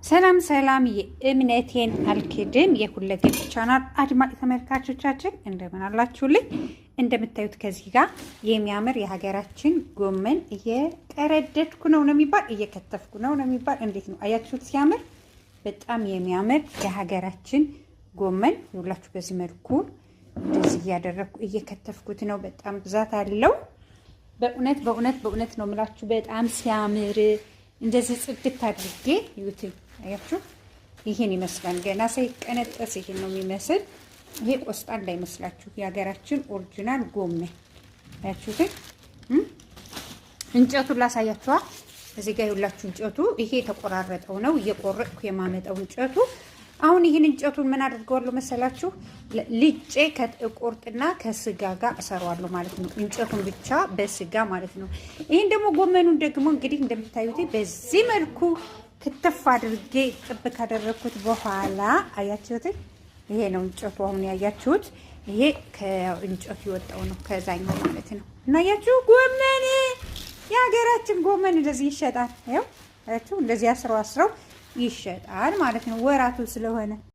ሰላም ሰላም የእምነቴን አልክድም የሁለገብ ቻናል አድማጭ ተመልካቾቻችን እንደምን አላችሁልኝ? እንደምታዩት ከዚህ ጋር የሚያምር የሀገራችን ጎመን እየቀረደድኩ ነው የሚባል እየከተፍኩ ነው የሚባል እንዴት ነው አያችሁት? ሲያምር በጣም የሚያምር የሀገራችን ጎመን ይኸውላችሁ በዚህ መልኩ እንደዚህ እያደረኩ እየከተፍኩት ነው። በጣም ብዛት አለው። በእውነት ነው የምላችሁ በጣም ሲያምር እንደዚህ ጽድት አድርጌ ዩቲዩብ አያችሁ ይሄን ይመስላል። ገና ሳይቀነጠስ ይሄን ነው የሚመስል። ይሄ ቆስጣ እንዳይመስላችሁ የሀገራችን ኦሪጂናል ጎመን አያችሁት። እንጨቱን ላሳያችኋ። እዚህ ጋር ይኸውላችሁ እንጨቱ ይሄ የተቆራረጠው ነው እየቆረጥኩ የማመጣው እንጨቱ። አሁን ይሄን እንጨቱን ምን አድርገዋለሁ መሰላችሁ? ልጬ ከቆርጥና ከስጋ ጋር እሰራዋለሁ ማለት ነው። እንጨቱን ብቻ በስጋ ማለት ነው። ይሄን ደግሞ ጎመኑን ደግሞ እንግዲህ እንደምታዩት በዚህ መልኩ ክትፍ አድርጌ ጥብ ካደረኩት በኋላ አያችሁት? ይሄ ነው እንጨቱ። አሁን ያያችሁት ይሄ ከእንጨቱ የወጣው ነው ከዛኛው ማለት ነው። እና ያያችሁ ጎመን የሀገራችን ጎመን እንደዚህ ይሸጣል። ያው አያችሁ እንደዚህ አስረው ይሸጣል ማለት ነው። ወራቱ ስለሆነ